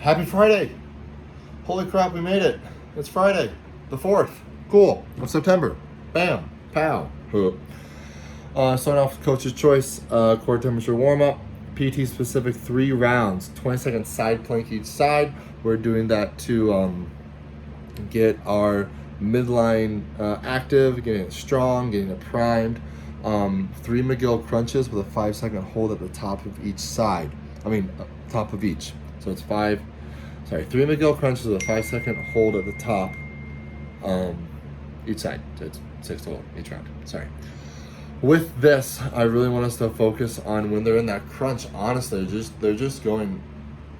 Happy Friday. Holy crap, we made it. It's Friday, the 4th. Cool. Of September. Bam. Pow. Starting off with coach's choice, core temperature warm-up, PT specific 3 rounds, 20-second side plank each side. We're doing that to get our midline active, getting it strong, getting it primed. 3 McGill crunches with a 5-second hold at the top of each side. Top of each. So it's 3 McGill crunches with a 5-second hold at the top each side. So it's 6 total each round. Sorry. With this, I really want us to focus on when they're in that crunch. Honestly, they're just going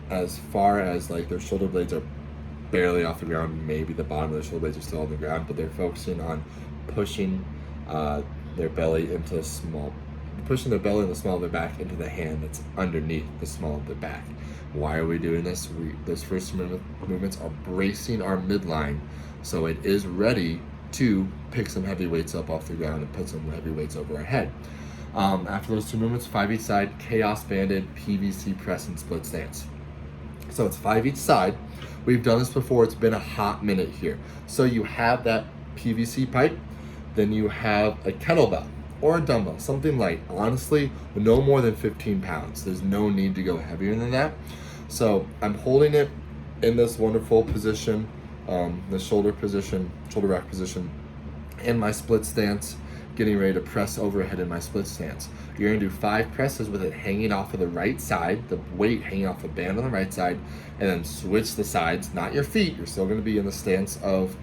as far as like their shoulder blades are barely off the ground. Maybe the bottom of their shoulder blades are still on the ground, but they're focusing on pushing their belly into the small of their back into the hand that's underneath the small of their back. Why are we doing this? Those first movements are bracing our midline so it is ready to pick some heavy weights up off the ground and put some heavy weights over our head. After those 2 movements, 5 each side, chaos banded, PVC press and split stance. So it's 5 each side. We've done this before. It's been a hot minute here. So you have that PVC pipe, then you have a kettlebell or a dumbbell, something light. Honestly, no more than 15 pounds. There's no need to go heavier than that. So I'm holding it in this wonderful position, the shoulder rack position, in my split stance, getting ready to press overhead in my split stance. You're gonna do 5 presses with it hanging off of the right side, the weight hanging off the band on the right side, and then switch the sides, not your feet. You're still gonna be in the stance of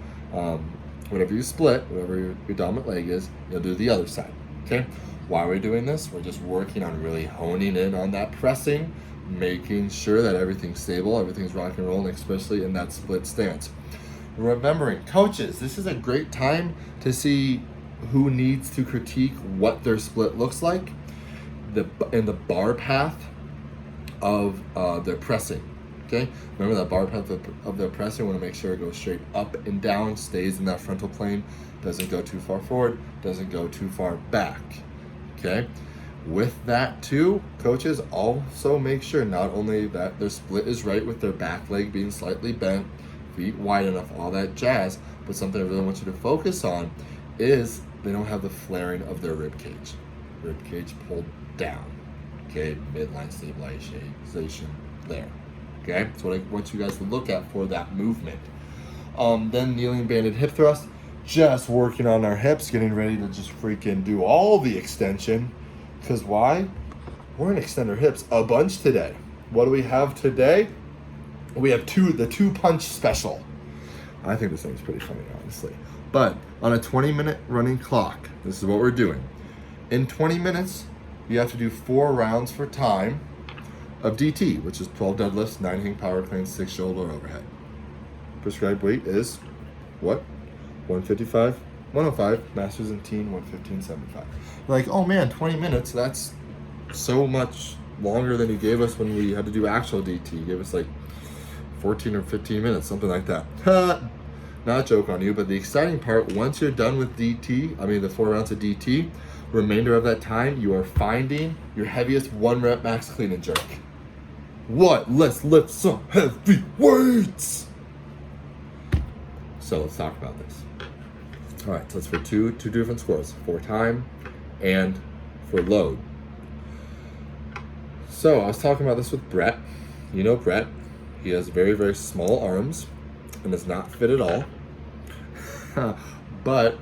whatever you split, whatever your dominant leg is, you'll do the other side, okay? Why are we doing this? We're just working on really honing in on that pressing, making sure that everything's stable, everything's rock and rolling, especially in that split stance. Remembering, coaches, this is a great time to see who needs to critique what their split looks like in the bar path of their pressing. Okay, remember that bar path of their pressing. Want to make sure it goes straight up and down, stays in that frontal plane, doesn't go too far forward, doesn't go too far back. Okay, with that too, coaches also make sure not only that their split is right with their back leg being slightly bent, feet wide enough, all that jazz, but something I really want you to focus on is they don't have the flaring of their rib cage. Rib cage pulled down. Okay, midline stabilization there. Okay, that's what I want you guys to look at for that movement. Then kneeling banded hip thrust, just working on our hips, getting ready to just freaking do all the extension. Because why? We're gonna extend our hips a bunch today. What do we have today? We have the 2-punch special. I think this thing's pretty funny, honestly. But on a 20-minute running clock, this is what we're doing. In 20 minutes, you have to do 4 rounds for time of DT, which is 12 deadlifts, 9 hang power cleans, 6 shoulder overhead. Prescribed weight is what? 155, 105, masters in teen, 115.75. Like, oh man, 20 minutes, that's so much longer than you gave us when we had to do actual DT. You gave us like 14 or 15 minutes, something like that. Not a joke on you, but the exciting part, once you're done with DT, the 4 rounds of DT, remainder of that time, you are finding your heaviest 1 rep max clean and jerk. What? Let's lift some heavy weights. So let's talk about this. All right, so it's for two different scores, for time and for load. So I was talking about this with Brett. You know Brett. He has very, very small arms and is not fit at all. But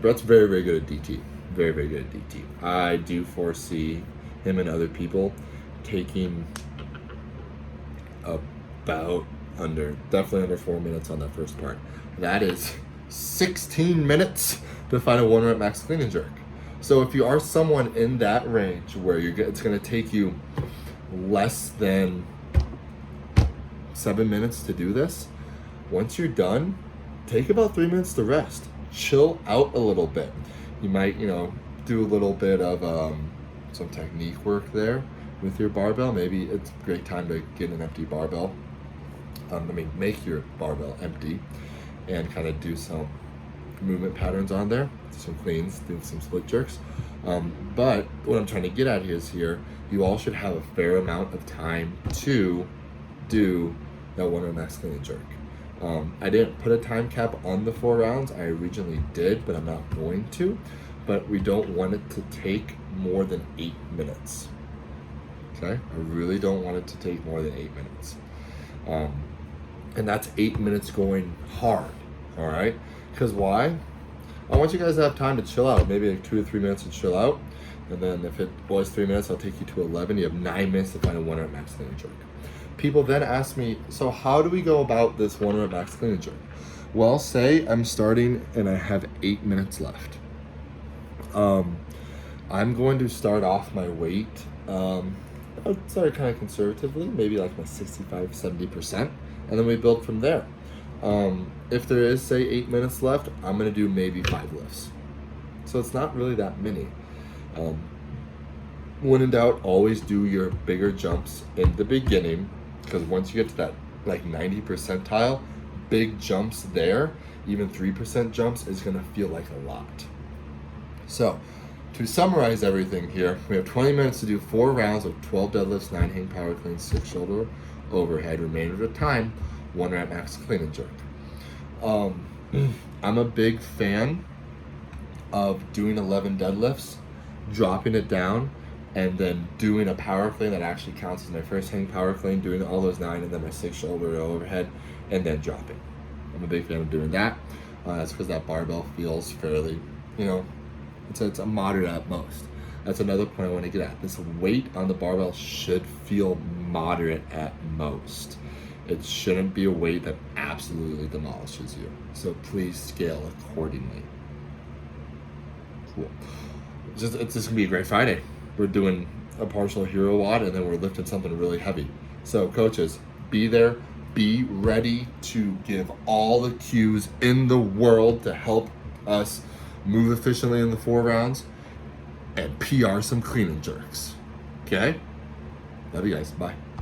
Brett's very, very good at DT. Very, very good at DT. I do foresee him and other people taking definitely under 4 minutes on that first part. That is 16 minutes to find a 1 rep max clean and jerk. So if you are someone in that range where it's going to take you less than 7 minutes to do this, once you're done, take about 3 minutes to rest. Chill out a little bit. You might, do a little bit of some technique work there with your barbell. Maybe it's a great time to get an empty barbell. Make your barbell empty and kind of do some movement patterns on there, some cleans, do some split jerks. But what I'm trying to get at is you all should have a fair amount of time to do that 1 rep max clean and jerk. I didn't put a time cap on the 4 rounds. I originally did, but I'm not going to. But we don't want it to take more than 8 minutes. Okay? I really don't want it to take more than 8 minutes. And that's 8 minutes going hard. All right? Because why? I want you guys to have time to chill out. Maybe like 2 or 3 minutes to chill out. And then if it was 3 minutes, I'll take you to 11. You have 9 minutes to find a 1 rep max clean and jerk. People then ask me, so how do we go about this 1 rep max clean and jerk? Well, say I'm starting and I have 8 minutes left. I'm going to start off my weight. I'll start kind of conservatively, maybe like my 65, 70%, and then we build from there. If there is, say, 8 minutes left, I'm going to do maybe 5 lifts. So it's not really that many. When in doubt, always do your bigger jumps in the beginning, because once you get to that like 90 percentile, big jumps there, even 3% jumps is going to feel like a lot. So to summarize everything here, we have 20 minutes to do 4 rounds of 12 deadlifts, 9 hang power cleans, 6 shoulder overhead. Remainder of the time, 1 rep max clean and jerk. I'm a big fan of doing 11 deadlifts, dropping it down, and then doing a power clean that actually counts as my first hang power clean, doing all those 9, and then my 6 shoulder overhead, and then dropping. I'm a big fan of doing that. That's because that barbell feels fairly, it's a moderate at most. That's another point I want to get at. This weight on the barbell should feel moderate at most. It shouldn't be a weight that absolutely demolishes you. So please scale accordingly. Cool. It's just gonna be a great Friday. We're doing a partial hero WOD, and then we're lifting something really heavy. So coaches, be there, be ready to give all the cues in the world to help us move efficiently in the 4 rounds and PR some clean and jerks. Okay? Love you guys. Bye.